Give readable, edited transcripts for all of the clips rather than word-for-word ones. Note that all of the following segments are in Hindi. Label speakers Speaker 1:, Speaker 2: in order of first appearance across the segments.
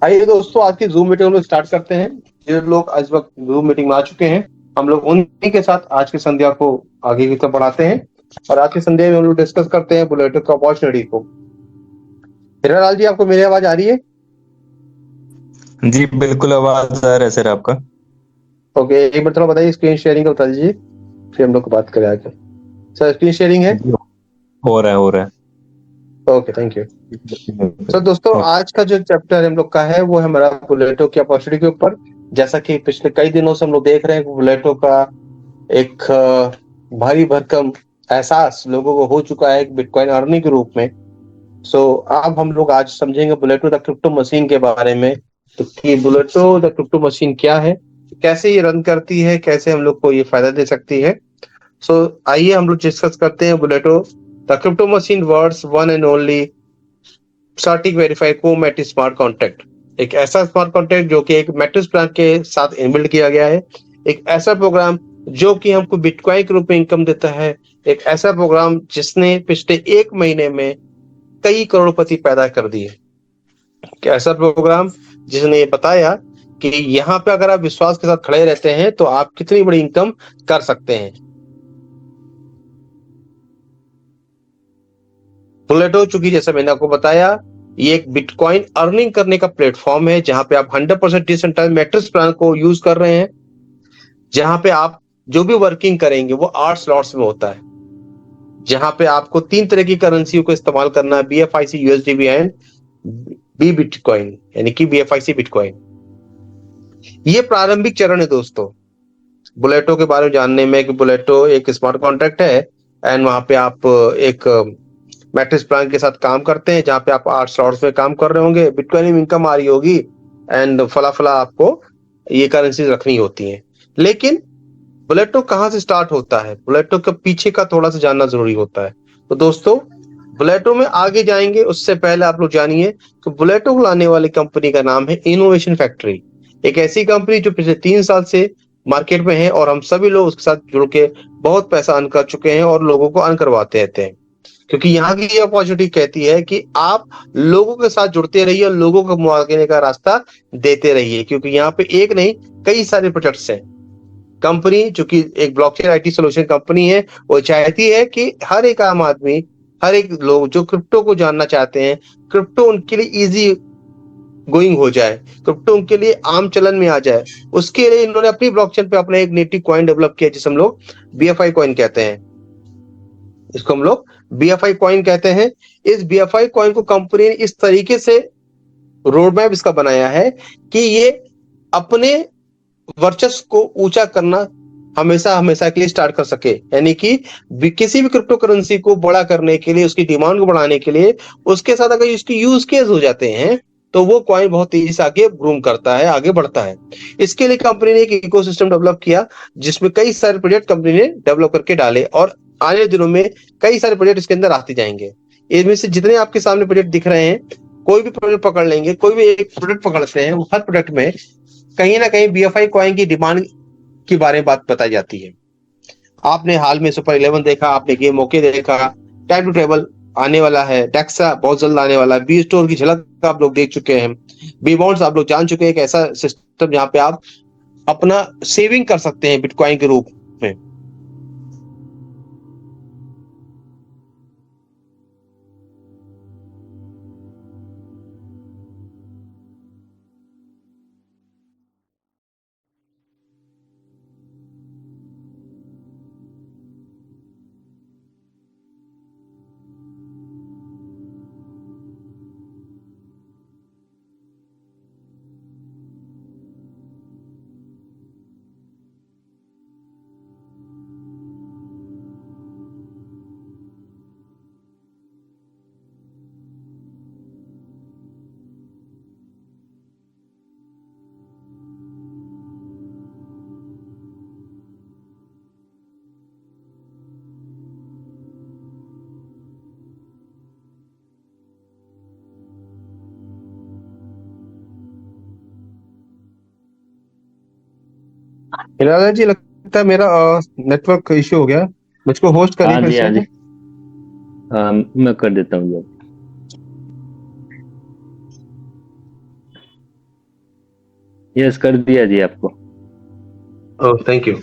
Speaker 1: आइए दोस्तों, आज की जूम मीटिंग हम लोग स्टार्ट करते हैं। जो लोग आज वक्त जूम मीटिंग में आ चुके हैं, हम लोग उन्हीं के साथ आज की संध्या को आगे की तरफ बढ़ाते हैं। और आज की संध्या में हम लोग डिस्कस करते हैं बुलेटो की अपॉर्चुनिटी को। हिरालाल जी, आपको मेरी आवाज आ रही है?
Speaker 2: जी बिल्कुल, आवाज आ रहा है सर आपका।
Speaker 1: ओके, एक बार थोड़ा बताइए, स्क्रीन शेयरिंग का बता दीजिए, फिर हम लोग बात करें आगे। सर, स्क्रीन शेयरिंग है?
Speaker 2: जी, हो रहा है।
Speaker 1: Okay, thank you. सर दोस्तों,
Speaker 2: ओके।
Speaker 1: आज का जो चैप्टर हम लोग का है वो है हमारा बुलेटो की अपॉर्चुनिटी के ऊपर। जैसा कि पिछले कई दिनों से हम लोग देख रहे हैं कि बुलेटो का एक भारी भरकम एहसास लोगों को हो चुका है बिटकॉइन अर्निंग के रूप में। सो अब हम लोग आज समझेंगे बुलेटो द क्रिप्टो मशीन के बारे में। तो कि बुलेटो द क्रिप्टो मशीन क्या है, कैसे ये रन करती है, कैसे हम लोग को ये फायदा दे सकती है। सो आइए हम लोग डिस्कस करते हैं बुलेटो the crypto machine words one and only static verify को मैट्रिक्स स्मार्ट कॉन्ट्रैक्ट। एक ऐसा स्मार्ट कॉन्ट्रैक्ट जो कि एक मैट्रिक्स प्लान के साथ इनबिल्ड किया गया है। एक ऐसा प्रोग्राम जो कि हमको बिटकॉइन के रूप में इनकम देता है। एक ऐसा प्रोग्राम जिसने पिछले 1 महीने में कई करोड़पति पैदा कर दिए। कि ऐसा प्रोग्राम जिसने ये बताया कि यहाँ पे अगर आप विश्वास के साथ खड़े रहते हैं तो आप कितनी बड़ी इनकम कर सकते हैं। बुलेटो, चूंकि जैसा मैंने आपको बताया, ये एक बिटकॉइन अर्निंग करने का प्लेटफॉर्म है जहां पे आप 100% डिसेंट्रलाइज्ड मैट्रिक्स प्लान को यूज कर रहे हैं। जहां पे आप जो भी वर्किंग करेंगे वो 8 स्लॉट्स में होता है। जहां पे आपको 3 तरह की करेंसी को इस्तेमाल करना है, BFIC, USDB and B bitcoin, यानी कि BFIC बिटकॉइन। ये प्रारंभिक चरण है दोस्तों बुलेटो के बारे में जानने में, कि बुलेटो एक स्मार्ट कॉन्ट्रैक्ट है एंड वहां पे आप एक मैट्रिक्स प्लान के साथ काम करते हैं जहां पे आप 8 स्लॉट्स में काम कर रहे होंगे, बिटकॉइन में इनकम आ रही होगी एंड फला फला आपको ये करेंसी रखनी होती है। लेकिन बुलेटो कहाँ से स्टार्ट होता है, बुलेटो के पीछे का थोड़ा सा जानना जरूरी होता है। तो दोस्तों, बुलेटो में आगे जाएंगे उससे पहले आप लोग जानिए कि बुलेटो को लाने वाली कंपनी का नाम है इनोवेशन फैक्ट्री। एक ऐसी कंपनी जो पिछले 3 साल से मार्केट में है और हम सभी लोग उसके साथ जुड़ के बहुत पैसा अर्न कर चुके हैं और लोगों को अर्न करवाते रहते हैं। क्योंकि यहाँ की ये अपॉर्चुनिटी कहती है कि आप लोगों के साथ जुड़ते रहिए और लोगों को आगे का रास्ता देते रहिए, क्योंकि यहाँ पे एक नहीं कई सारे प्रोजेक्ट्स हैं। कंपनी जो कि एक ब्लॉकचेन IT सोल्यूशन कंपनी है, वो चाहती है कि हर एक आम आदमी, हर एक लोग जो क्रिप्टो को जानना चाहते हैं, क्रिप्टो उनके लिए इजी गोइंग हो जाए, क्रिप्टो उनके लिए आम चलन में आ जाए। उसके लिए इन्होंने अपनी ब्लॉकचेन पे अपना एक नेटिव कॉइन डेवलप किया जिसे हम लोग BFI कॉइन कहते हैं। इसको हम लोग BFI कॉइन कहते हैं। इस BFI कॉइन को कंपनी ने इस तरीके से रोड मैप इसका बनाया है कि ये अपने वर्चस्व को ऊंचा करना हमेशा हमेशा के लिए स्टार्ट कर सके, यानी कि किसी भी क्रिप्टो करेंसी को बड़ा करने के लिए, उसकी डिमांड को बढ़ाने के लिए, उसके साथ अगर इसके यूज केस हो जाते हैं तो वो कॉइन बहुत तेजी से आगे ग्रूम करता है, आगे बढ़ता है। इसके लिए कंपनी ने एक इकोसिस्टम डेवलप किया जिसमें कई सारे प्रोजेक्ट कंपनी ने डेवलप करके डाले और आने दिनों में कई सारे प्रोजेक्ट इसके अंदर आते जाएंगे। इनमें से जितने आपके सामने प्रोजेक्ट दिख रहे हैं, कोई भी प्रोजेक्ट पकड़ लेंगे, कोई भी एक प्रोजेक्ट पकड़ते हैं, हर प्रोजेक्ट में कहीं ना कहीं BFI कॉइन की डिमांड के बारे में बात बताई जाती है। आपने हाल में सुपर 11 देखा, आपने गेम ओके देखा, टाइम टू टेबल आने वाला है, डेक्सा बहुत जल्द आने वाला है, बी स्टोर की झलक आप लोग देख चुके हैं, बी बॉन्ड्स आप लोग जान चुके हैं, एक ऐसा सिस्टम जहां पे आप अपना सेविंग कर सकते हैं बिटकॉइन के रूप में। हिलाल जी, लगता है मेरा नेटवर्क इश्यू हो गया। मुझको होस्ट करिए
Speaker 2: हाँ
Speaker 1: फिर
Speaker 2: जी, हाँ
Speaker 1: से।
Speaker 2: जी। मैं कर देता हूँ जी।
Speaker 3: यस, कर दिया जी आपको।
Speaker 1: ओह, थैंक यू।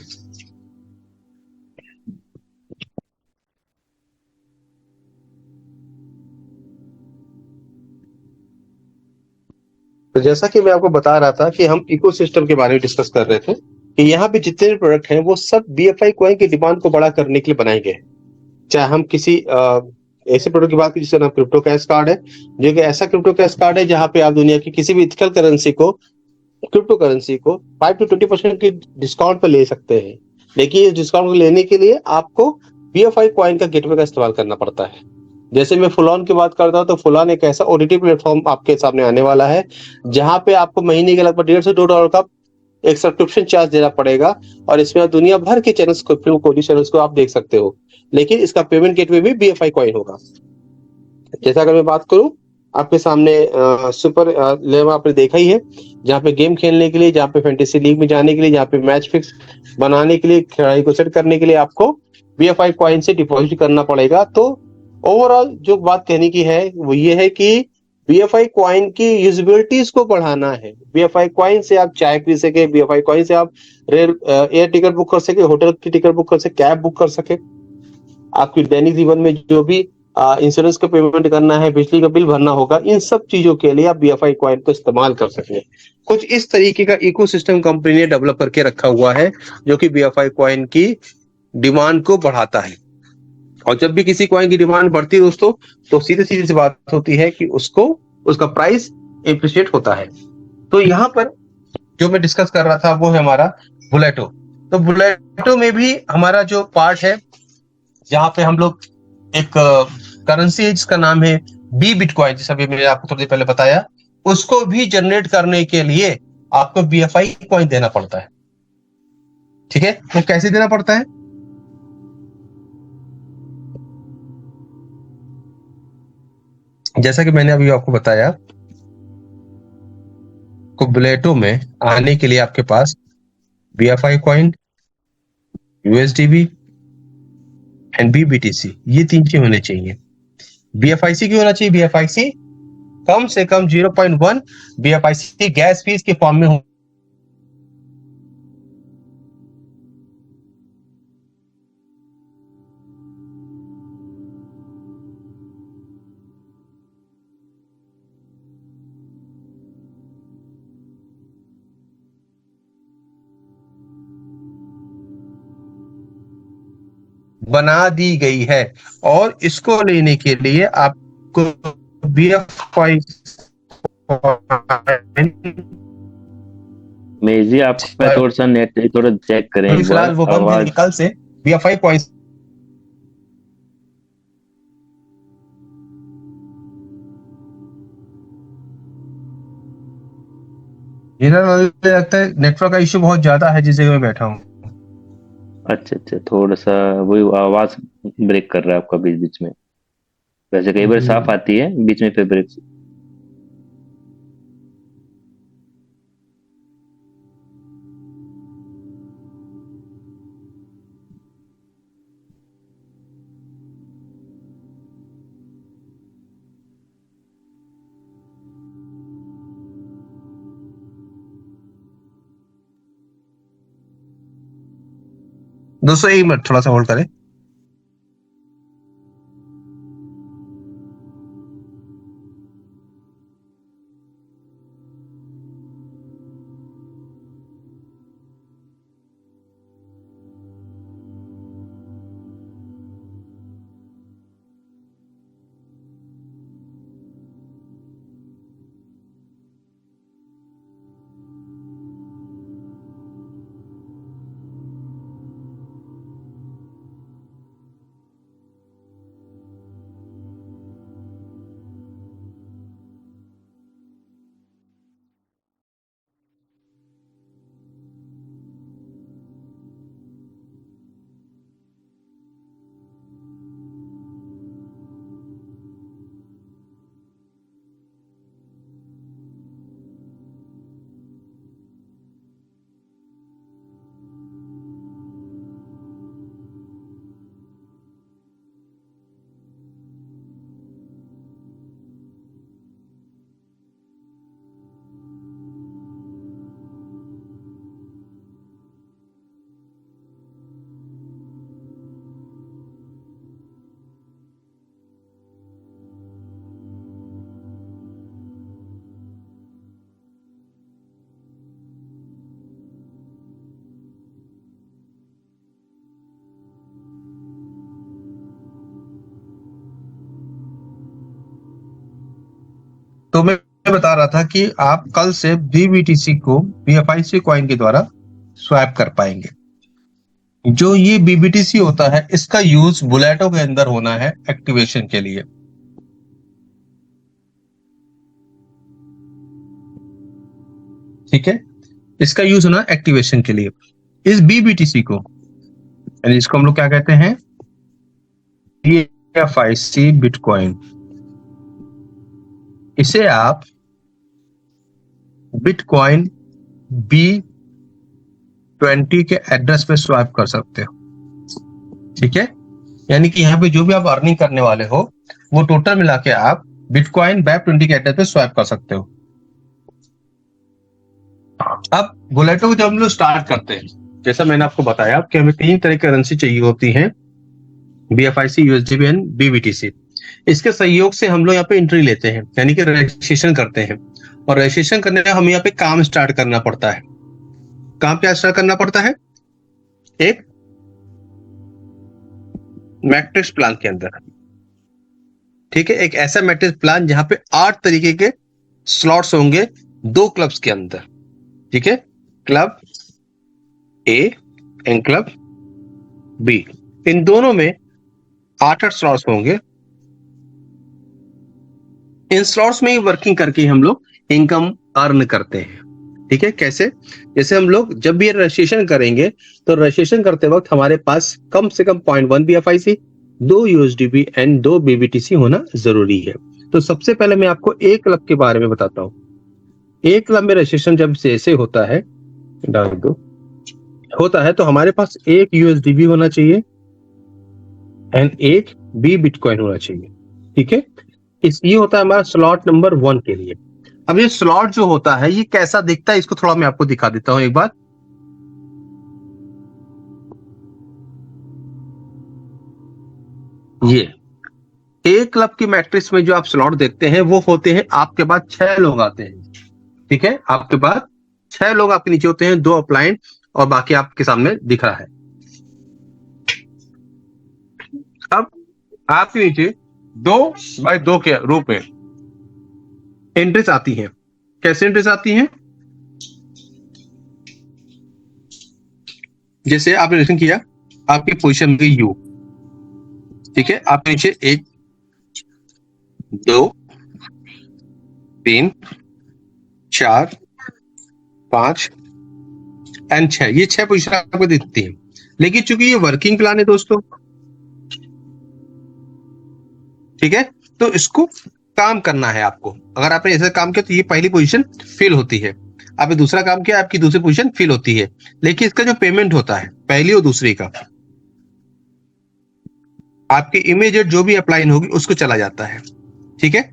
Speaker 1: तो जैसा कि मैं आपको बता रहा था कि हम इकोसिस्टम के बारे में डिस्कस कर रहे थे कि यहाँ पे जितने भी प्रोडक्ट हैं वो सब बीएफआई कॉइन की डिमांड को बड़ा करने के लिए बनाए गए हैं। चाहे हम किसी ऐसे प्रोडक्ट की बात करें जिसका नाम क्रिप्टो कैश कार्ड है, जो कि ऐसा क्रिप्टो कैश कार्ड है जहाँ पे आप दुनिया की किसी भी इथिकल करेंसी को, क्रिप्टो करेंसी को 5 to 20% की डिस्काउंट पे ले सकते हैं। लेकिन इस डिस्काउंट को लेने के लिए आपको बीएफआई कॉइन का गेटवे का इस्तेमाल करना पड़ता है। जैसे मैं फुलॉन की बात करता हूँ तो फुलॉन एक ऐसा ओटीटी प्लेटफॉर्म आपके सामने आने वाला है जहां पे आपको महीने के लगभग 1.5 से 2 डॉलर का एक सब्सक्रिप्शन चार्ज देना पड़ेगा, और इसमें आप दुनिया भर के चैनल्स को, फिल्म कोडी चैनल्स को आप देख सकते हो। लेकिन इसका पेमेंट गेटवे भी बीएफआई कॉइन होगा। जैसा अगर मैं बात करूं, आपके सामने सुपर लेवल आपने देखा ही है, जहाँ पे गेम खेलने के लिए, जहाँ पे फैंटेसी लीग में जाने के लिए, जहाँ पे मैच फिक्स बनाने के लिए, खिलाड़ी को सेट करने के लिए आपको बीएफआई कॉइन से डिपॉजिट करना पड़ेगा। तो ओवरऑल जो बात कहने की है वो ये है कि बीएफआई कॉइन की यूजिबिलिटीज को बढ़ाना है। बीएफआई कॉइन से आप चाय पी सके, बीएफआई कॉइन से आप रेल एयर टिकट बुक कर सके, होटल की टिकट बुक कर सके, कैब बुक कर सके, आपकी दैनिक जीवन में जो भी इंश्योरेंस का पेमेंट करना है, बिजली का बिल भरना होगा, इन सब चीजों के लिए आप बीएफआई कॉइन को इस्तेमाल कर सकें। कुछ इस तरीके का इकोसिस्टम कंपनी ने डेवलप करके रखा हुआ है जो कि बीएफआई कॉइन की डिमांड को बढ़ाता है। और जब भी किसी कॉइन की डिमांड बढ़ती है दोस्तों, तो सीधे सीधी सी बात होती है कि उसको उसका प्राइस एप्रिशिएट होता है। तो यहाँ पर जो मैं डिस्कस कर रहा था वो है हमारा बुलेटो। तो बुलेटो में भी हमारा जो पार्ट है, जहाँ पे हम लोग एक करेंसी है जिसका नाम है बी बिटकॉइन, जैसा भी मैंने आपको थोड़ी देर पहले बताया, उसको भी जनरेट करने के लिए आपको बीएफआई कॉइन देना पड़ता है। ठीक है, तो कैसे देना पड़ता है? जैसा कि मैंने अभी आपको बताया, को बुलेटो में आने के लिए आपके पास बीएफआई कॉइन, यूएसडीबी एंड बीबीटीसी, ये 3 चीज होने चाहिए। बीएफआईसी क्यों होना चाहिए? बीएफआईसी कम से कम 0.1 बीएफआईसी गैस फीस के फॉर्म में बना दी गई है। और इसको लेने के लिए आपको बीएफआई
Speaker 3: महेश जी, आपका थोड़ा सा नेट थोड़ा चेक करें
Speaker 1: अभी
Speaker 3: एक बार,
Speaker 1: फिलहाल वो बंद है,
Speaker 3: आवाज।
Speaker 1: लेकिन कल से बीएफआई कॉइन इधर मुझे लगता है नेटवर्क का इश्यू बहुत ज्यादा है जिस जगह मैं बैठा हूँ।
Speaker 3: अच्छा अच्छा, थोड़ा सा वही आवाज ब्रेक कर रहा है आपका बीच बीच में। वैसे कई बार साफ आती है, बीच में फिर ब्रेक।
Speaker 1: दोस्तों 1 मिनट थोड़ा सा होल्ड करें। तो मैं बता रहा था कि आप कल से BBTC को BFIC कॉइन के द्वारा स्वैप कर पाएंगे। जो ये BBTC होता है इसका यूज बुलेटो के अंदर होना है एक्टिवेशन के लिए। ठीक है, इसका यूज होना एक्टिवेशन के लिए। इस BBTC को, यानी इसको हम लोग क्या कहते हैं, BFIC बिटकॉइन, इसे आप बिटकॉइन B20 के एड्रेस पे स्वैप कर सकते हो। ठीक है, यानी कि यहाँ पे जो भी आप अर्निंग करने वाले हो वो टोटल मिला के आप बिटकॉइन BAP20 के एड्रेस पे स्वैप कर सकते हो। अब बुलेटो को जब हम लोग स्टार्ट करते हैं, जैसा मैंने आपको बताया कि हमें 3 तरह की करेंसी चाहिए होती है, BFIC, USDB एंड BBTC। इसके सहयोग से हम लोग यहाँ पे एंट्री लेते हैं, यानी कि रजिस्ट्रेशन करते हैं। और रजिस्ट्रेशन करने में हमें यहाँ पे काम स्टार्ट करना पड़ता है। काम क्या स्टार्ट करना पड़ता है? एक मैट्रिक्स प्लान के अंदर। ठीक है, एक ऐसा मैट्रिक्स प्लान जहां पे 8 तरीके के स्लॉट्स होंगे 2 क्लब्स के अंदर। ठीक है, club A and club B, इन दोनों में 8 स्लॉट्स होंगे। इन स्लॉट्स में ही वर्किंग करके हम लोग इनकम अर्न करते हैं। ठीक है, कैसे? जैसे हम लोग जब भी रजिस्ट्रेशन करेंगे तो रजिस्ट्रेशन करते वक्त हमारे पास कम से कम 0.1 BFIC, 2 USDB एंड 2 BBTC होना जरूरी है। तो सबसे पहले मैं आपको एक क्लब के बारे में बताता हूं। एक क्लब में रजिस्ट्रेशन जब से होता है, डाल दो, होता है तो हमारे पास एक USDB होना चाहिए एंड एक B बिटकॉइन होना चाहिए। ठीक है, ये होता है हमारा स्लॉट नंबर 1 के लिए। अब ये स्लॉट जो होता है ये कैसा दिखता है, इसको थोड़ा मैं आपको दिखा देता हूं एक बार। ये एक क्लब की मैट्रिक्स में जो आप स्लॉट देखते हैं वो होते हैं, आपके पास 6 लोग आते हैं। ठीक है, आपके पास 6 लोग आपके नीचे होते हैं, 2 अपलाइन और बाकी आपके सामने दिख रहा है। अब आपके नीचे 2x2 के रूप में एंट्रीज आती हैं। कैसे एंट्रीज आती हैं? जैसे आपने रजिस्ट्रेशन किया, आपकी पोजीशन गई U। ठीक है, आपके नीचे 1 2 3 4 5 एंड 6, ये 6 पोजीशन आपको दिखती है। लेकिन चूंकि ये वर्किंग प्लान है दोस्तों, ठीक है, तो इसको काम करना है आपको। अगर आपने ऐसा काम किया तो ये पहली पोजीशन फिल होती है, आपने दूसरा काम किया आपकी दूसरी पोजीशन फिल होती है। लेकिन इसका जो पेमेंट होता है पहली और दूसरी का, आपकी इमीडिएट जो भी अप्लाइन होगी उसको चला जाता है। ठीक है,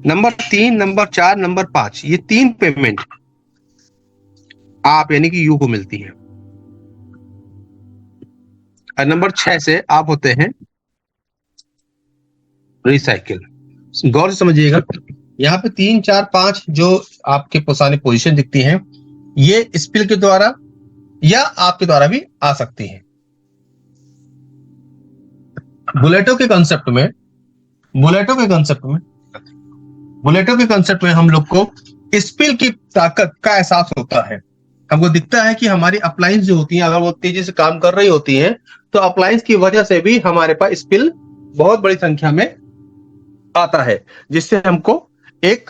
Speaker 1: नंबर 3, नंबर 4, नंबर 5, ये 3 पेमेंट आप यानी कि यू को मिलती है। और नंबर 6 से आप होते हैं रिसाइकिल। गौर से समझिएगा, यहाँ पे 3, 4, 5 जो आपके सामने पोजीशन दिखती हैं, ये स्पिल के द्वारा या आपके द्वारा भी आ सकती है। बुलेटो के कंसेप्ट में हम लोग को स्पिल की ताकत का एहसास होता है। हमको दिखता है कि हमारी अप्लायंस जो होती हैं, अगर वो तेजी से काम कर रही होती हैं तो अप्लायंस की वजह से भी हमारे पास स्पिल बहुत बड़ी संख्या में आता है, जिससे हमको एक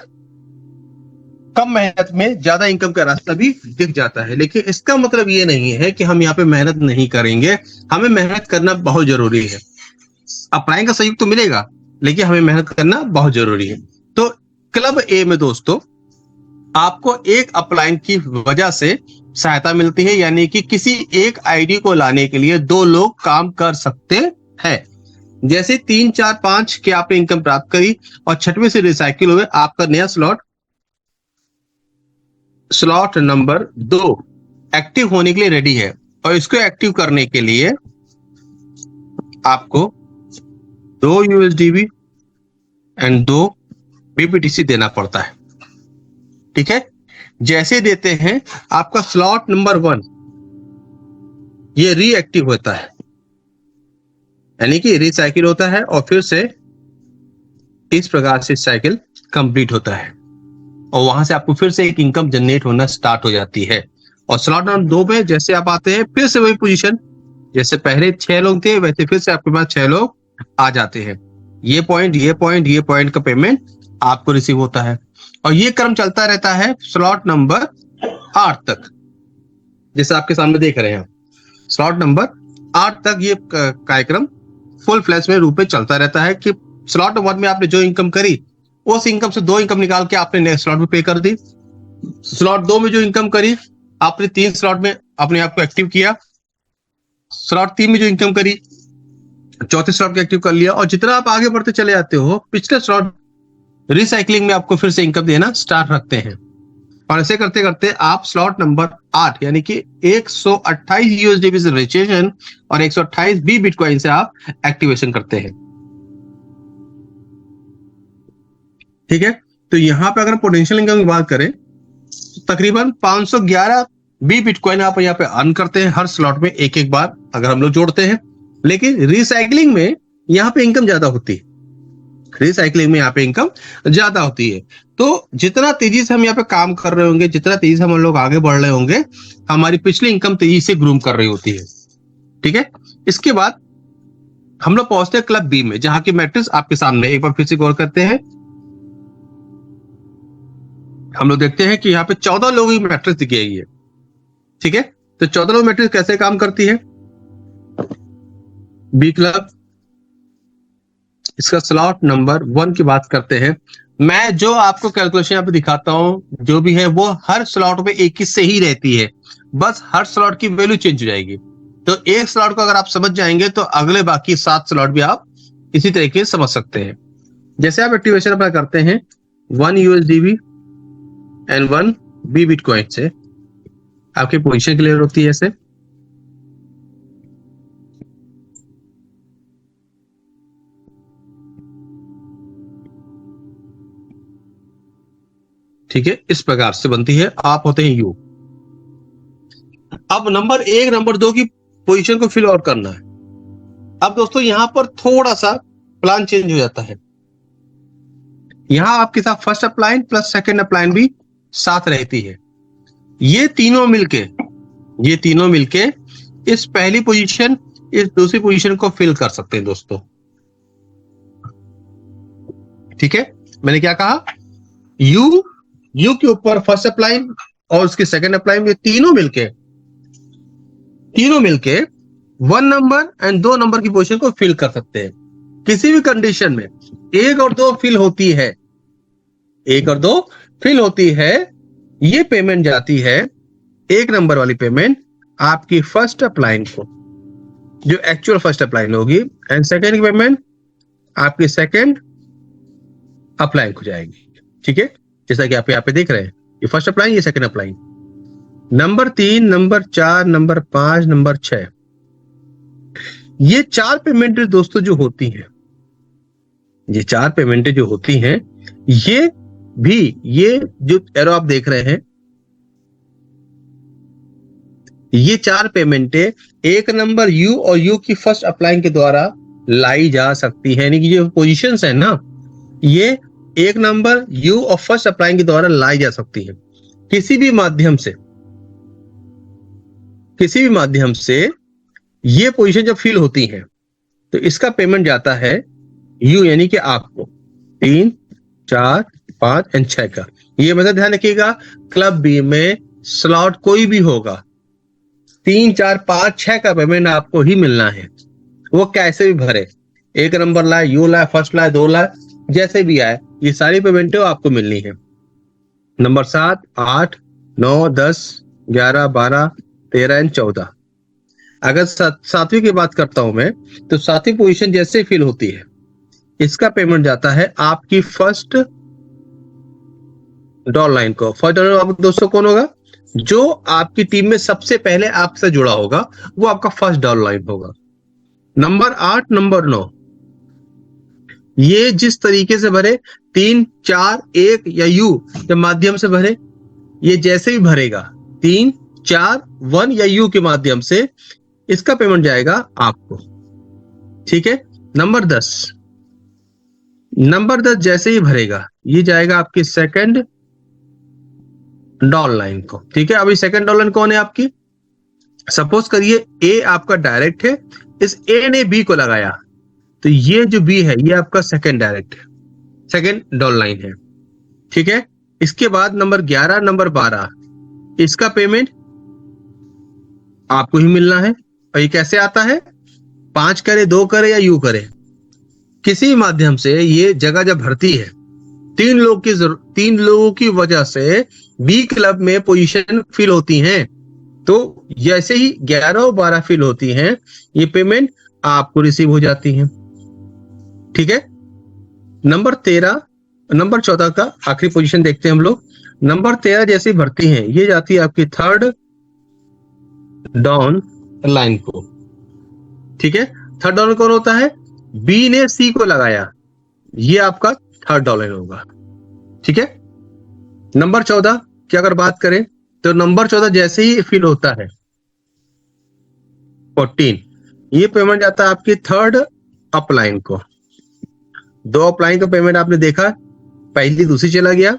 Speaker 1: कम मेहनत में ज्यादा इनकम का रास्ता भी दिख जाता है। लेकिन इसका मतलब ये नहीं है कि हम यहाँ पे मेहनत नहीं करेंगे, हमें मेहनत करना बहुत जरूरी है। अप्लाइंग का सहयोग तो मिलेगा, लेकिन हमें मेहनत करना बहुत जरूरी है। तो क्लब ए में दोस्तों आपको एक अपलाइन की वजह से सहायता मिलती है, यानी कि किसी एक आईडी को लाने के लिए 2 लोग काम कर सकते हैं। जैसे 3, 4, 5 के आपने इनकम प्राप्त करी और 6वें से रिसाइकिल हुए, आपका नया स्लॉट नंबर 2 एक्टिव होने के लिए रेडी है। और इसको एक्टिव करने के लिए आपको 2 USDB एंड 2 BBTC देना पड़ता है। ठीक है, जैसे देते हैं आपका स्लॉट नंबर 1 ये रीएक्टिव होता है, यानी कि रिसाइकिल होता है और फिर से इस प्रकार से साइकिल कंप्लीट होता है। और वहां से आपको फिर से एक इनकम जनरेट होना स्टार्ट हो जाती है। और स्लॉट नंबर 2 पे जैसे आप आते हैं फिर से वही पोजीशन, जैसे पहले 6 लोग थे वैसे फिर से आपके पास 6 लोग आ जाते हैं। ये पॉइंट का पेमेंट आपको रिसीव होता है और ये क्रम चलता रहता है स्लॉट नंबर 8 तक, जैसे आपके सामने देख रहे हैं। स्लॉट नंबर 8 तक ये कार्यक्रम फुल फ्लैश में रूप में चलता रहता है कि स्लॉट नंबर 1 में आपने जो इनकम करी उस इनकम से 2 इनकम निकाल के आपने नेक्स्ट स्लॉट में पे कर दी। स्लॉट 2 में जो इनकम करी आपने 3 स्लॉट में अपने आप को एक्टिव किया। स्लॉट 3 में जो इनकम करी चौथे स्लॉट को एक्टिव कर लिया। और जितना आप आगे बढ़ते चले जाते हो पिछले स्लॉट रिसाइकलिंग में आपको फिर से इनकम देना स्टार्ट रखते हैं। और ऐसे करते करते आप स्लॉट नंबर 8 यानी कि 128 यूएसडीबी से रजिस्ट्रेशन और 128 बी बिटकॉइन से आप एक्टिवेशन करते हैं। ठीक है, तो यहां पे अगर पोटेंशियल इनकम की बात करें तो तकरीबन 511 बी बिटकॉइन आप यहाँ पे अर्न करते हैं हर स्लॉट में एक बार अगर हम लोग जोड़ते हैं। लेकिन रिसाइकलिंग में यहाँ पे इनकम ज्यादा होती है, रिसाइकलिंग में यहाँ पे इनकम ज्यादा होती है। तो जितना तेजी से हम यहाँ पे काम कर रहे होंगे, जितना तेजी से हम लोग आगे बढ़ रहे होंगे, हमारी पिछली इनकम तेजी से ग्रूम कर रही होती है। ठीक है, इसके बाद हम लोग पहुंचते हैं क्लब बी में, जहां की मैट्रिक्स आपके सामने एक बार फिर से गौर करते हैं। हम लोग देखते हैं कि यहाँ पे 14 लोगों की मैट्रिक्स दिखी गई है। ठीक है, तो 14 लोग मैट्रिक्स कैसे काम करती है। बी क्लब, इसका स्लॉट नंबर 1 की बात करते हैं। मैं जो आपको कैलकुलेशन यहाँ पे दिखाता हूं जो भी है वो हर स्लॉट में 21 से ही रहती है, बस हर स्लॉट की वैल्यू चेंज हो जाएगी। तो एक स्लॉट को अगर आप समझ जाएंगे तो अगले बाकी 7 स्लॉट भी आप इसी तरीके से समझ सकते हैं। जैसे आप एक्टिवेशन अपना करते हैं 1 यूएसडीबी एंड 1 बी बिटकॉइन से आपकी पोजीशन क्लियर होती है। ऐसे ठीक है, इस प्रकार से बनती है। आप होते हैं यू। अब नंबर 1 नंबर 2 की पोजीशन को फिल आउट करना है। अब दोस्तों यहां पर थोड़ा सा प्लान चेंज हो जाता है। यहां आपके साथ फर्स्ट अप्लाइन प्लस सेकंड अप्लाइन भी साथ रहती है। ये तीनों मिलके इस पहली पोजीशन इस दूसरी पोजीशन को फिल कर सकते हैं दोस्तों। ठीक है, मैंने क्या कहा, यू के ऊपर फर्स्ट अप्लाइन और उसके सेकंड अप्लाइन, ये तीनों मिलके 1 नंबर एंड 2 नंबर की पोजीशन को फिल कर सकते हैं। किसी भी कंडीशन में 1 और 2 फिल होती है, 1 और 2 फिल होती है, ये पेमेंट जाती है 1 नंबर वाली पेमेंट आपकी फर्स्ट अप्लाइन को, जो एक्चुअल फर्स्ट अप्लाइन होगी, एंड सेकंड की पेमेंट आपकी सेकंड अप्लाइन को जाएगी। ठीक है, जैसा कि आप यहाँ पे देख रहे हैं, ये फर्स्ट अप्लाइन, ये second अप्लाइन। Number 3, number 4, number 5, number 6, ये 4 पेमेंट दोस्तों जो होती हैं, ये 4 पेमेंटें जो होती हैं, ये जो एरो आप देख रहे हैं, ये 4 पेमेंटें 1 नंबर यू और यू की फर्स्ट अप्लाइन के द्वारा लाई जा सकती है। यानी कि जो पोजीशंस है ना, ये 1 नंबर यू और फर्स्ट अप्लाइन के द्वारा लाई जा सकती है। किसी भी माध्यम से ये पोजीशन जब फिल होती है तो इसका पेमेंट जाता है यू यानी कि आपको 3, 4, 5 एंड 6 का। ये मतलब ध्यान रखिएगा, क्लब बी में स्लॉट कोई भी होगा, 3, 4, 5, 6 का पेमेंट आपको ही मिलना है। वो कैसे भी भरे, 1 नंबर लाए, यू लाए, फर्स्ट लाए, 2 लाए, जैसे भी आए, ये सारी पेमेंटें आपको मिलनी है। Number 7, 8, 9, 10, 11, 12, 13 and 14। अगर 7वीं की बात करता हूं मैं, तो 7वीं पोजीशन जैसे फिल होती है, इसका पेमेंट जाता है आपकी फर्स्ट डॉल लाइन को। फर्स्ट डॉल दोस्तों कौन होगा, जो आपकी टीम में सबसे पहले आपसे जुड़ा होगा, वो आपका फर्स्ट डॉल लाइन होगा। नंबर 8, नंबर 9, ये जिस तरीके से भरे, 3, 4, 1 या यू के माध्यम से भरे, ये जैसे भी भरेगा 3, 4, 1 या यू के माध्यम से, इसका पेमेंट जाएगा आपको। ठीक है, नंबर 10 जैसे ही भरेगा, ये जाएगा आपकी सेकंड डाउन लाइन को। ठीक है, अभी सेकंड डाउन लाइन कौन है आपकी? सपोज करिए ए आपका डायरेक्ट है, इस ए ने बी को लगाया, तो ये जो बी है ये आपका सेकंड डायरेक्ट है, सेकंड डाउन लाइन है। ठीक है, इसके बाद नंबर 11, नंबर 12, इसका पेमेंट आपको ही मिलना है। और ये कैसे आता है? 5 करे, 2 करे या यू करे, किसी माध्यम से ये जगह जब भरती है, 3 लोगों की वजह से बी क्लब में पोजीशन फिल होती हैं, तो जैसे ही 11 और 12 फिल होती हैं, ये पेमेंट आपको रिसीव हो जाती है। ठीक है, नंबर 14 का आखिरी पोजीशन देखते हैं हम लोग। नंबर 13 जैसे भरती हैं, ये जाती है आपकी थर्ड डाउन लाइन को। ठीक है, थर्ड डाउन कौन होता है? बी ने सी को लगाया, ये आपका थर्ड डाउन लाइन होगा। ठीक है, नंबर 14 की अगर बात करें तो नंबर 14 जैसे ही फिल होता है 14, ये पेमेंट जाता है आपकी थर्ड अपलाइन को। 2 अपलाइन का पेमेंट आपने देखा, पहली दूसरी चला गया,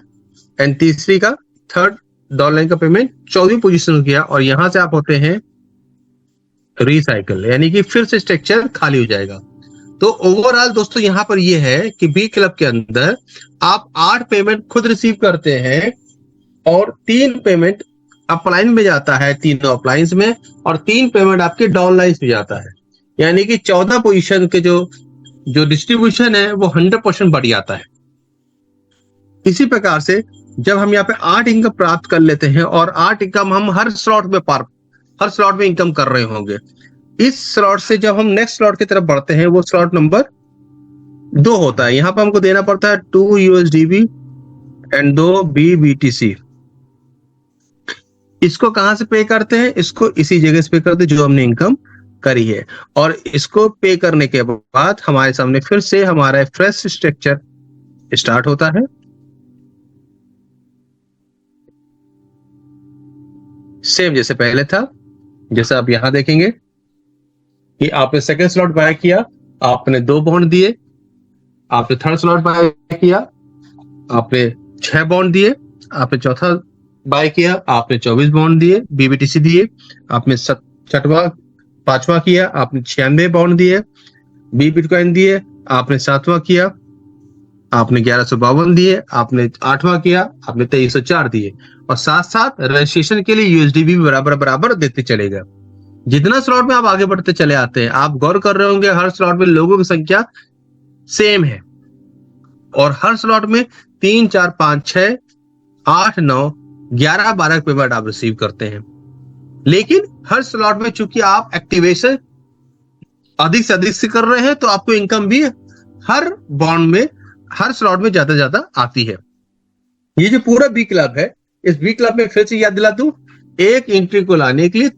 Speaker 1: एंड तीसरी का थर्ड डाउन लाइन का पेमेंट 14वीं पोजीशन गया, और यहां से आप होते हैं रिसाइकल, यानी कि फिर से स्ट्रक्चर खाली हो जाएगा। तो ओवरऑल दोस्तों यहां पर ये है कि बी क्लब के अंदर आप 8 पेमेंट खुद रिसीव करते हैं, और 3 पेमेंट अपलाइन में जाता है, तीनों अपलाइंस में, और 3 पेमेंट आपके डाउन लाइन में जाता है। यानी कि 14 पोजीशन के जो डिस्ट्रीब्यूशन है वो 100% बढ़ जाता है। इसी प्रकार से जब हम यहाँ पे 8 इनकम प्राप्त कर लेते हैं, और 8 इनकम हम हर स्लॉट में इनकम कर रहे होंगे, इस स्लॉट से जब हम नेक्स्ट स्लॉट की तरफ बढ़ते हैं, वो स्लॉट नंबर 2 होता है। यहाँ पर हमको देना पड़ता है 2 USDB एंड 2 BBTC। इसको कहां से पे करते हैं? इसको इसी जगह से पे करते हैं जो हमने इनकम करी है, और इसको पे करने के बाद हमारे सामने फिर से हमारा फ्रेश स्ट्रक्चर स्टार्ट होता है। सेम जैसे पहले था, जैसे आप यहां देखेंगे कि आपने सेकंड स्लॉट बाय किया, आपने 2 बॉन्ड दिए, आपने थर्ड स्लॉट बाय किया, आपने 6 बॉन्ड दिए, आपने चौथा बाय किया, आपने 24 बॉन्ड दिए, BBTC दिए, आपने 5वां किया, आपने 96 बॉन्ड दिए, बी बिटकॉइन दिए, आपने 7वां किया, आपने 1152 दिए, आपने 8वां किया, आपने 2304 दिए, और साथ साथ रजिस्ट्रेशन के लिए USDB भी बराबर देते चलेगा। जितना स्लॉट में आप आगे बढ़ते चले आते हैं, आप गौर कर रहे होंगे हर स्लॉट में लोगों की संख्या सेम है, और हर स्लॉट में 3, 4, 5, 6, 8, 9, 11, 12 पेमेंट आप रिसीव करते हैं। लेकिन हर स्लॉट में चूंकि आप एक्टिवेशन अधिक से अधिक से कर रहे हैं, तो आपको इनकम भी हर बॉन्ड में, हर स्लॉट में ज्यादा आती है। ये जो पूरा बी क्लब है, इस बी क्लब में फिर से याद दिला दूं, एक एंट्री को लाने के लिए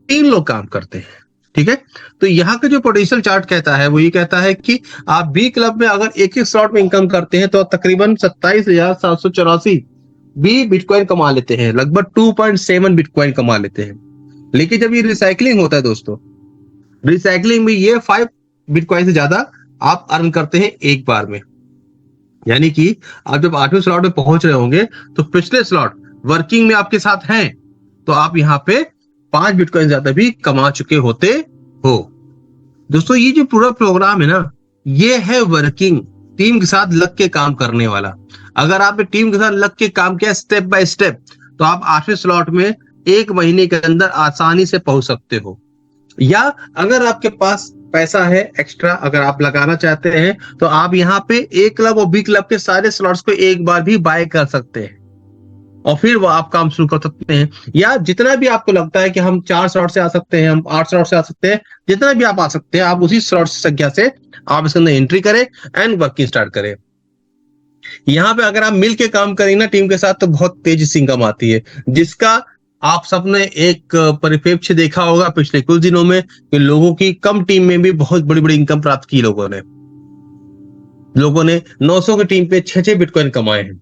Speaker 1: 3 लोग काम करते हैं। ठीक है, तो यहाँ का जो पोटेंशियल चार्ट कहता है वो ये कहता है कि आप बी क्लब में अगर एक स्लॉट में इनकम करते हैं तो तकरीबन 27,784 बी बिटकॉइन कमा लेते हैं, लगभग 2.7 बिटकॉइन कमा लेते हैं। लेकिन जब ये रिसाइकलिंग होता है दोस्तों, रिसाइकलिंग में ये 5 बिटकॉइन से ज्यादा आप अर्न करते हैं एक बार में। यानी कि आप जब 8वें स्लॉट में पहुंच रहे होंगे, तो पिछले स्लॉट वर्किंग में आपके साथ हैं, तो आप यहाँ पे 5 बिटकॉइन ज्यादा भी कमा चुके होते हो। दोस्तों ये जो पूरा प्रोग्राम है ना, ये है वर्किंग, टीम के साथ लग के काम करने वाला। अगर आपने टीम के साथ लग के काम किया स्टेप बाय स्टेप, तो आप 8वें स्लॉट में 1 महीने के अंदर आसानी से पहुंच सकते हो। या अगर आपके पास पैसा है एक्स्ट्रा, अगर आप लगाना चाहते हैं, तो आप यहाँ पे ए क्लब और बी क्लब के सारे स्लॉट्स को एक बार भी बाय कर सकते हैं, और फिर वो आप काम शुरू कर सकते हैं। या जितना भी आपको लगता है कि हम 4 स्लॉट से आ सकते हैं, हम 8 स्लॉट से आ सकते हैं, जितना भी आप आ सकते हैं, आप उसी स्लॉट संख्या से आप इसके अंदर एंट्री करें एंड वर्किंग स्टार्ट करें। यहाँ पे अगर आप मिल के काम करें ना टीम के साथ, तो बहुत तेजी से इनकम आती है, जिसका आप सबने एक परिप्रेक्ष्य देखा होगा पिछले कुछ दिनों में कि लोगों की कम टीम में भी बहुत बड़ी बड़ी इनकम प्राप्त की। लोगों ने 900 की टीम पे 6 बिटकॉइन कमाए हैं।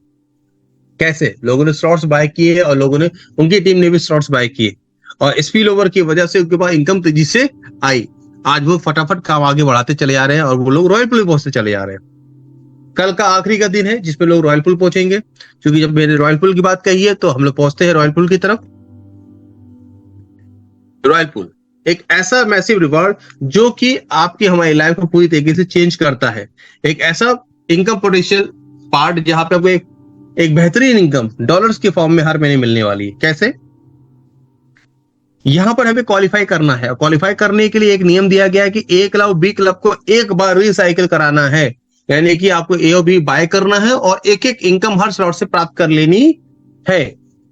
Speaker 1: कैसे? लोगों ने स्लॉट्स बाय किए, और लोगों ने, उनकी टीम ने भी स्लॉट्स बाय किए, और स्पिल ओवर की वजह से उनके पास इनकम तेजी से आई। आज वो फटाफट काम आगे बढ़ाते चले जा रहे हैं, और वो लोग रॉयल पुलिस बॉस से चले जा रहे हैं। कल का आखिरी का दिन है जिसपे लोग रॉयल पुल पहुंचेंगे, क्योंकि जब मैंने रॉयल पुल की बात कही है तो हम लोग पहुंचते हैं रॉयल पुल की तरफ। रॉयल पुल एक ऐसा मैसिव रिवॉर्ड जो कि आपकी हमारी लाइफ को पूरी तरीके से चेंज करता है। एक ऐसा इनकम पोटेंशियल पार्ट जहां पे आपको एक बेहतरीन इनकम डॉलर्स के फॉर्म में हर महीने मिलने वाली है। कैसे? यहां पर हमें क्वालिफाई करना है, और क्वालिफाई करने के लिए एक नियम दिया गया है कि ए क्लब बी क्लब को एक बार रिसाइकिल कराना है, यानी कि आपको ए और बी बाय करना है और एक एक इनकम हर स्लॉट से प्राप्त कर लेनी है।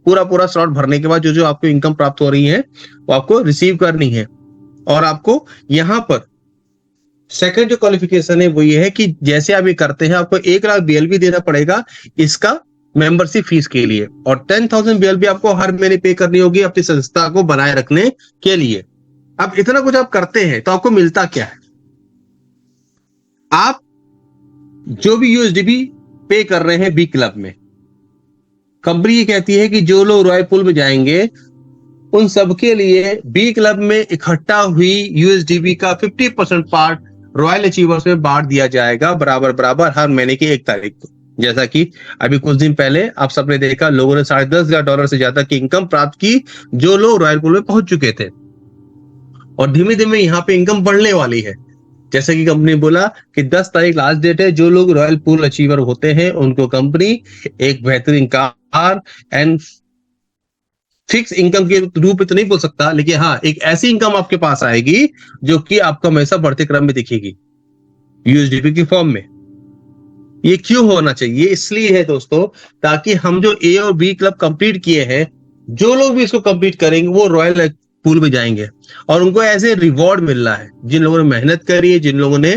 Speaker 1: पूरा पूरा स्लॉट भरने के बाद जो जो आपको इनकम प्राप्त हो रही है वो आपको रिसीव करनी है। और आपको यहां पर सेकंड जो क्वालिफिकेशन है वो ये है कि जैसे आप ये करते हैं आपको 1 लाख BLB देना पड़ेगा इसका मेंबरशिप फीस के लिए, और 10,000 BLB आपको हर महीने पे करनी होगी अपनी संस्था को बनाए रखने के लिए। अब इतना कुछ आप करते हैं तो आपको मिलता क्या है? आप जो भी USDB पे कर रहे हैं बी क्लब में, कंपनी ये कहती है कि जो लोग रॉयल पुल में जाएंगे उन सबके लिए बी क्लब में इकट्ठा हुई USDB का 50% पार्ट रॉयल अचीवर्स में बांट दिया जाएगा बराबर बराबर हर महीने की 1 तारीख को। जैसा कि अभी कुछ दिन पहले आप सबने देखा, लोगों ने $10,500 से ज्यादा की इनकम प्राप्त की जो लोग रॉयल पुल में पहुंच चुके थे, और धीमे धीमे यहाँ पे इनकम बढ़ने वाली है। जैसे कि कंपनी बोला कि 10 तारीख लास्ट डेट है, जो लोग रॉयल पुल अचीवर होते हैं उनको कंपनी एक बेहतरीन कार एंड फिक्स इनकम के रूप में तो नहीं बोल सकता, लेकिन हाँ एक ऐसी इनकम आपके पास आएगी जो कि आपको हमेशा बढ़ते क्रम में दिखेगी USDP की फॉर्म में। ये क्यों होना चाहिए? इसलिए है दोस्तों, ताकि हम जो ए और बी क्लब कंप्लीट किए हैं, जो लोग भी इसको कंप्लीट करेंगे वो रॉयल पूल में जाएंगे और उनको ऐसे रिवॉर्ड मिल रहा है। जिन लोगों ने मेहनत करी है, जिन लोगों ने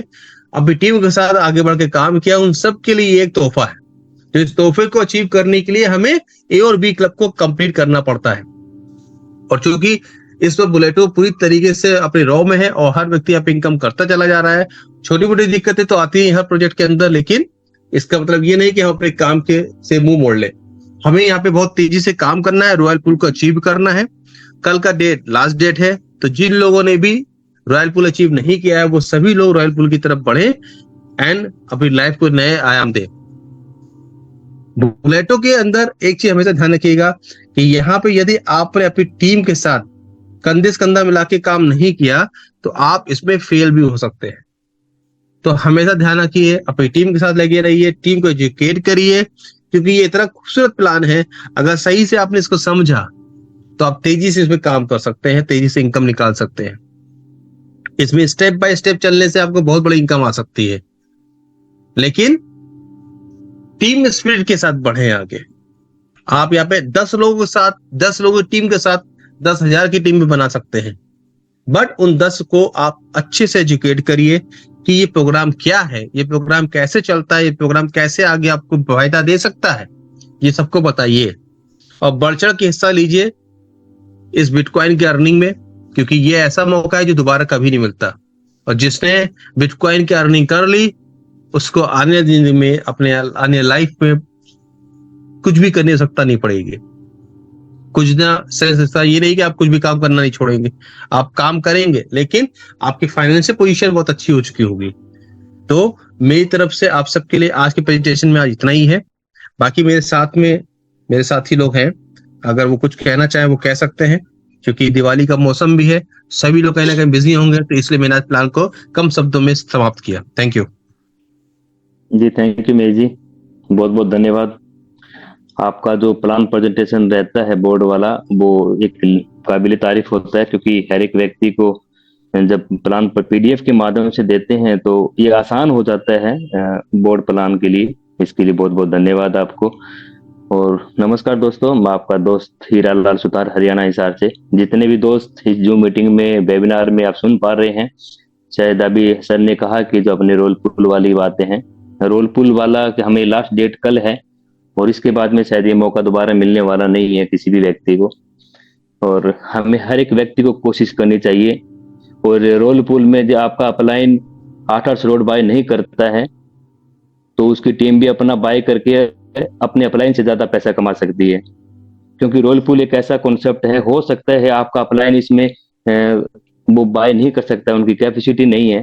Speaker 1: अपनी टीम के साथ आगे बढ़ के काम किया, उन सब के लिए एक तोहफा है। तो इस तोहफे को अचीव करने के लिए हमें ए और बी क्लब को कंप्लीट करना पड़ता है। और चूंकि इस पर बुलेटो पूरी तरीके से अपने रॉ में है और हर व्यक्ति आप इनकम करता चला जा रहा है, छोटी मोटी दिक्कतें तो आती हैं हर प्रोजेक्ट के अंदर, लेकिन इसका मतलब ये नहीं कि हम अपने काम के से मुंह मोड़ ले। हमें यहाँ पे बहुत तेजी से काम करना है, रॉयल पुल को अचीव करना है। कल का डेट लास्ट डेट है, तो जिन लोगों ने भी रॉयल पुल अचीव नहीं किया है वो सभी लोग रॉयल पुल की तरफ बढ़े एंड अपनी लाइफ को नए आयाम दे। बुलेटो के अंदर एक चीज हमेशा ध्यान रखिएगा कि यहाँ पे यदि आपने अपनी टीम के साथ कंधे से कंधा मिला के काम नहीं किया तो आप इसमें फेल भी हो सकते हैं। तो हमेशा ध्यान रखिए, अपनी टीम के साथ लगे रहिए, टीम को एजुकेट करिए, क्योंकि ये इतना खूबसूरत प्लान है। अगर सही से आपने इसको समझा तो आप तेजी से इसमें काम कर सकते हैं, तेजी से इनकम निकाल सकते हैं। इसमें स्टेप बाय स्टेप चलने से आपको बहुत बड़ी इनकम आ सकती है, लेकिन टीम स्पिरिट के साथ बढ़े आगे। आप यहाँ पे 10 लोगों के साथ, 10 लोगों की टीम के साथ 10,000 की टीम भी बना सकते हैं, बट उन 10 को आप अच्छे से एजुकेट करिए कि ये प्रोग्राम क्या है, ये प्रोग्राम कैसे चलता है, ये प्रोग्राम कैसे आगे आपको फायदा दे सकता है, ये सबको बताइए और बढ़ चढ़ के हिस्सा लीजिए इस बिटकॉइन की अर्निंग में, क्योंकि ये ऐसा मौका है जो दोबारा कभी नहीं मिलता। और जिसने बिटकॉइन की अर्निंग कर ली उसको आने दिन में अपने आने लाइफ में कुछ भी करने की आवश्यकता नहीं पड़ेगी। कुछ ना से ये नहीं कि आप कुछ भी काम करना नहीं छोड़ेंगे, आप काम करेंगे, लेकिन आपकी फाइनेंशियल पोजीशन बहुत अच्छी हो चुकी होगी। तो मेरी तरफ से आप सबके लिए आज के प्रेजेंटेशन में आज इतना ही है। बाकी मेरे साथ में मेरे साथी लोग हैं, अगर वो कुछ कहना चाहें वो कह सकते हैं, क्योंकि दिवाली का मौसम भी है, सभी लोग कहीं ना कहीं बिजी होंगे, तो इसलिए मैंने आज प्लान को कम शब्दों में समाप्त किया। Thank you
Speaker 3: ji, thank you मेज जी, बहुत बहुत धन्यवाद। आपका जो प्लान प्रेजेंटेशन रहता है बोर्ड वाला, वो एक काबिल तारीफ होता है, क्योंकि हर एक व्यक्ति को जब प्लान पर PDF के माध्यम से देते हैं तो ये आसान हो जाता है बोर्ड प्लान के लिए। इसके लिए बहुत बहुत धन्यवाद आपको। और नमस्कार दोस्तों, मैं आपका दोस्त हीरा लाल सुतार, हरियाणा हिसार से। जितने भी दोस्त इस जूम मीटिंग में, वेबिनार में आप सुन पा रहे हैं, शायद अभी सर ने कहा कि जो अपने रोल पुल वाली बातें हैं, रोल पुल वाला कि हमें लास्ट डेट कल है और इसके बाद में शायद ये मौका दोबारा मिलने वाला नहीं है किसी भी व्यक्ति को। और हमें हर एक व्यक्ति को कोशिश करनी चाहिए। और रोल पुल में जो आपका अपलाइन 8 स्लॉट बाय नहीं करता है तो उसकी टीम भी अपना बाय करके अपने अपलाइन से ज्यादा पैसा कमा सकती है, क्योंकि रोल पुल एक ऐसा कॉन्सेप्ट है, हो सकता है आपका अपलाइन इसमें वो बाय नहीं कर सकता, उनकी कैपेसिटी नहीं है,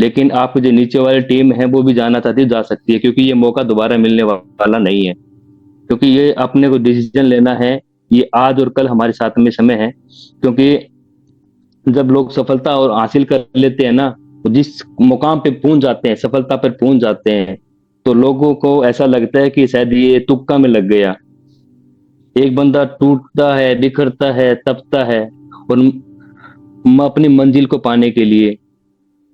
Speaker 3: लेकिन आपके जो नीचे वाली टीम है वो भी जाना चाहती है, जा सकती है, क्योंकि ये मौका दोबारा मिलने वाला नहीं है। क्योंकि ये अपने को डिसीजन लेना है, ये आज और कल हमारे साथ में समय है। क्योंकि जब लोग सफलता और हासिल कर लेते हैं ना, तो जिस मुकाम पे पहुंच जाते हैं, सफलता पर पहुंच जाते हैं, तो लोगों को ऐसा लगता है कि शायद ये तुक्का में लग गया। एक बंदा टूटता है, बिखरता है, तपता है, और अपनी मंजिल को पाने के लिए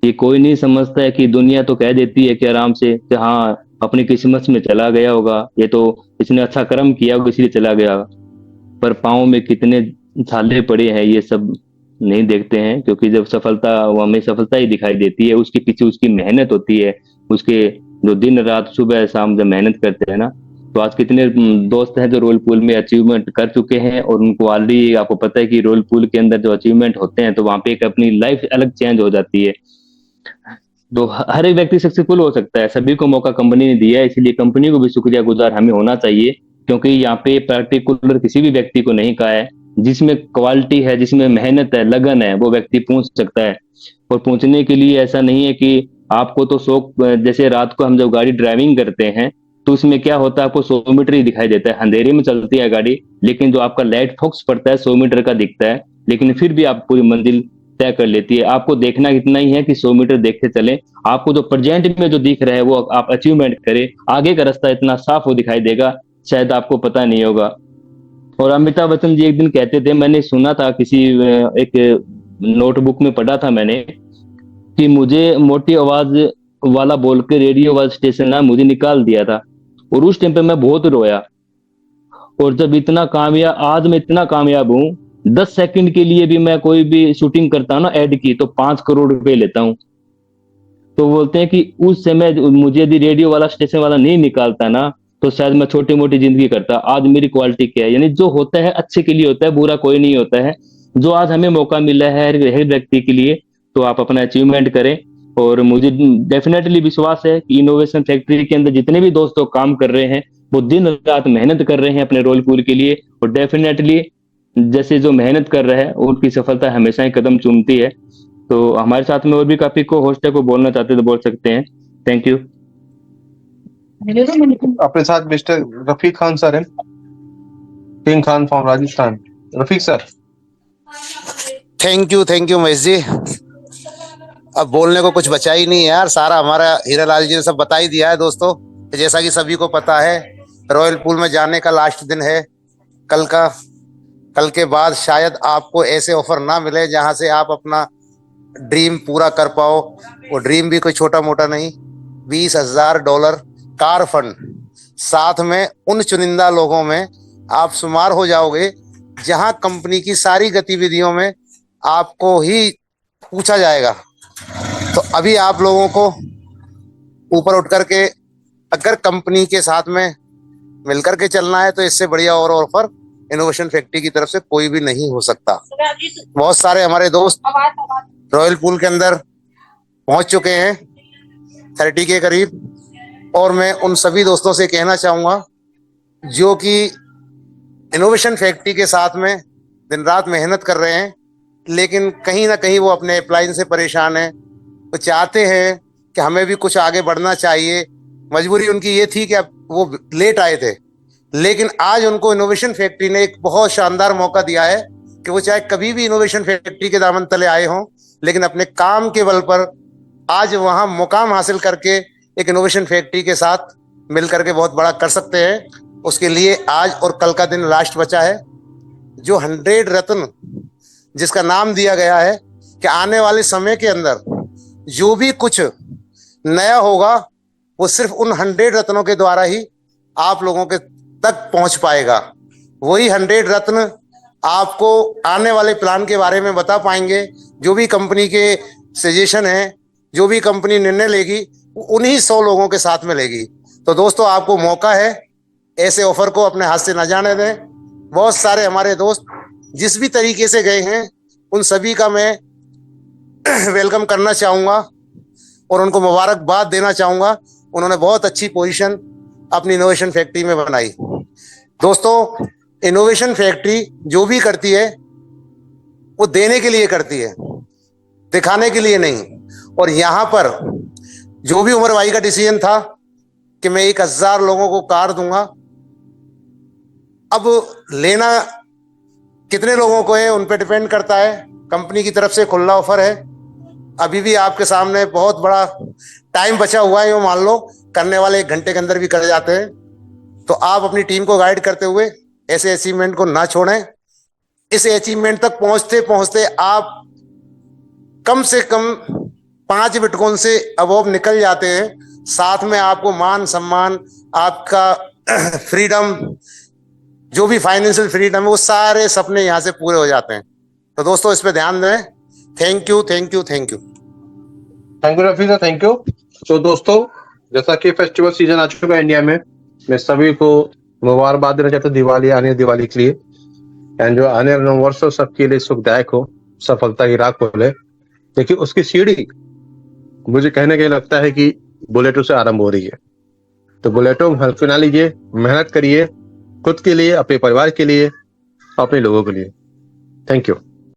Speaker 3: ये कोई नहीं समझता है कि दुनिया तो कह देती है कि आराम से कि हाँ अपनी किस्मत में चला गया होगा, ये तो इसने अच्छा कर्म किया होगा इसलिए चला गया। पर पाँव में कितने छाले पड़े हैं ये सब नहीं देखते हैं। क्योंकि जब सफलता, वो हमें सफलता ही दिखाई देती है, उसके पीछे उसकी मेहनत होती है, उसके जो दिन रात सुबह शाम जब मेहनत करते हैं ना। तो आज कितने दोस्त हैं जो रोल पूल में अचीवमेंट कर चुके हैं, और उनको ऑलरेडी आपको पता है कि रोल पूल के अंदर जो अचीवमेंट होते हैं तो वहां पे एक अपनी लाइफ अलग चेंज हो जाती है। तो हर एक व्यक्ति सक्सेसफुल हो सकता है, सभी को मौका कंपनी ने दिया है, इसलिए कंपनी को भी शुक्रिया गुजार हमें होना चाहिए। क्योंकि यहाँ पे पर्टिकुलर किसी भी व्यक्ति को नहीं कहा है, जिसमें क्वालिटी है, जिसमें मेहनत है, लगन है, वो व्यक्ति पहुंच सकता है। और पहुंचने के लिए ऐसा नहीं है कि आपको तो शौक, जैसे रात को हम जब गाड़ी ड्राइविंग करते हैं तो उसमें क्या होता है, आपको 100 मीटर ही दिखाई देता है, अंधेरे में चलती है गाड़ी, लेकिन जो आपका लाइट फोकस पड़ता है 100 मीटर का दिखता है, लेकिन फिर भी आप पूरी मंजिल तय कर लेती है। आपको देखना इतना ही है कि 100 मीटर देखते चले, आपको जो प्रेजेंट में जो दिख रहा है वो आप अचीवमेंट करें, आगे का रास्ता इतना साफ वो दिखाई देगा, शायद आपको पता नहीं होगा। और अमिताभ बच्चन जी एक दिन कहते थे, मैंने सुना था किसी एक नोटबुक में पढ़ा था मैंने, कि मुझे मोटी आवाज वाला बोल के रेडियो वाला स्टेशन ना मुझे निकाल दिया था, और उस टाइम पे मैं बहुत रोया। और जब इतना कामयाब, आज मैं इतना कामयाब हूँ, 10 सेकंड के लिए भी मैं कोई भी शूटिंग करता हूँ ना एड की, तो 5 करोड़ रुपए लेता हूँ। तो बोलते हैं कि उस समय मुझे यदि रेडियो वाला स्टेशन वाला नहीं निकालता ना, तो शायद मैं छोटी मोटी जिंदगी करता। आज मेरी क्वालिटी क्या है, यानी जो होता है अच्छे के लिए होता है, बुरा कोई नहीं होता है। जो आज हमें मौका मिला है हर व्यक्ति के लिए, तो आप अपना अचीवमेंट करें। और मुझे डेफिनेटली विश्वास है कि इनोवेशन फैक्ट्री के अंदर जितने भी दोस्तों काम कर रहे हैं, वो दिन रात मेहनत कर रहे हैं अपने रोल पूल के लिए, और डेफिनेटली जैसे जो मेहनत कर रहे हैं उनकी सफलता हमेशा ही कदम चूमती है। तो हमारे साथ में और भी काफी को होस्ट है, को बोलना चाहते तो बोल सकते हैं। Thank you.
Speaker 1: अपने साथ मिस्टर रफीक खान सर हैं, king Khan from Rajasthan. Rafiq sir.
Speaker 4: Thank you Mahesh ji. अब बोलने को कुछ बचा ही नहीं है यार, सारा हमारा हीरालाल जी ने सब बता ही दिया है दोस्तों। जैसा कि सभी को पता है, रॉयल पूल में जाने का लास्ट दिन है कल का। कल के बाद शायद आपको ऐसे ऑफर ना मिले जहां से आप अपना ड्रीम पूरा कर पाओ। वो ड्रीम भी कोई छोटा मोटा नहीं, $20,000 कार फंड, साथ में उन चुनिंदा लोगों में आप शुमार हो जाओगे जहां कंपनी की सारी गतिविधियों में आपको ही पूछा जाएगा। तो अभी आप लोगों को ऊपर उठ करके अगर कंपनी के साथ में मिलकर के चलना है, तो इससे बढ़िया और ऑफर इनोवेशन फैक्ट्री की तरफ से कोई भी नहीं हो सकता। बहुत सारे हमारे दोस्त रॉयल पूल के अंदर पहुंच चुके हैं, 30 के करीब। और मैं उन सभी दोस्तों से कहना चाहूंगा जो कि इनोवेशन फैक्ट्री के साथ में दिन रात मेहनत कर रहे हैं, लेकिन कहीं ना कहीं वो अपने अप्लाइन से परेशान हैं, वो चाहते हैं कि हमें भी कुछ आगे बढ़ना चाहिए। मजबूरी उनकी ये थी कि अब वो लेट आए थे, लेकिन आज उनको इनोवेशन फैक्ट्री ने एक बहुत शानदार मौका दिया है कि वो चाहे कभी भी इनोवेशन फैक्ट्री के दामन तले आए हों, लेकिन अपने काम के बल पर आज वहां मुकाम हासिल करके एक इनोवेशन फैक्ट्री के साथ मिल करके बहुत बड़ा कर सकते हैं। उसके लिए आज और कल का दिन लास्ट बचा है। जो 100 रत्न जिसका नाम दिया गया है कि आने वाले समय के अंदर जो भी कुछ नया होगा वो सिर्फ उन 100 रत्नों के द्वारा ही आप लोगों के तक पहुंच पाएगा। वही 100 रत्न आपको आने वाले प्लान के बारे में बता पाएंगे। जो भी कंपनी के सजेशन है, जो भी कंपनी निर्णय लेगी, उन्हीं 100 लोगों के साथ में लेगी। तो दोस्तों, आपको मौका है, ऐसे ऑफर को अपने हाथ से न जाने दें। बहुत सारे हमारे दोस्त जिस भी तरीके से गए हैं, उन सभी का मैं वेलकम करना चाहूँगा और उनको मुबारकबाद देना चाहूँगा। उन्होंने बहुत अच्छी पोजीशन अपनी इनोवेशन फैक्ट्री में बनाई। दोस्तों, इनोवेशन फैक्ट्री जो भी करती है वो देने के लिए करती है, दिखाने के लिए नहीं। और यहाँ पर जो भी उमर भाई का डिसीजन था कि मैं 1000 लोगों को कार दूंगा, अब लेना कितने लोगों को है उन पे डिपेंड करता है। कंपनी की तरफ से खुला ऑफर है, अभी भी आपके सामने बहुत बड़ा टाइम बचा हुआ है, यो मान लो करने वाले 1 घंटे के अंदर भी कर जाते हैं। तो आप अपनी टीम को गाइड करते हुए ऐसे अचीवमेंट को ना छोड़ें। इस अचीवमेंट तक पहुंचते पहुंचते आप कम से कम 5 बिटकॉइन से अबव निकल जाते हैं, साथ में आपको मान सम्मान, आपका फ्रीडम, जो भी फाइनेंशियल फ्रीडम है, वो सारे सपने यहाँ से पूरे हो जाते हैं। तो दोस्तों इस पे ध्यान दें। Thank you, thank you, thank you,
Speaker 1: thank you Rafi sir, thank you. तो दोस्तों, जैसा कि फेस्टिवल सीजन आ चुका है इंडिया में, मैं सभी को मुबारकबाद देना चाहता हूँ दिवाली, आने दिवाली के लिए। एंड जो आने वाला वर्ष हो सबके लिए सुखदायक हो, सफलता की राह खोले। देखिए उसकी सीढ़ी मुझे कहने के लगता है कि बुलेटो से आरंभ हो रही है। तो बुलेटो हल्के ना लीजिए, मेहनत करिए खुद के लिए, अपने परिवार के लिए, अपने लोगों के लिए। Thank you.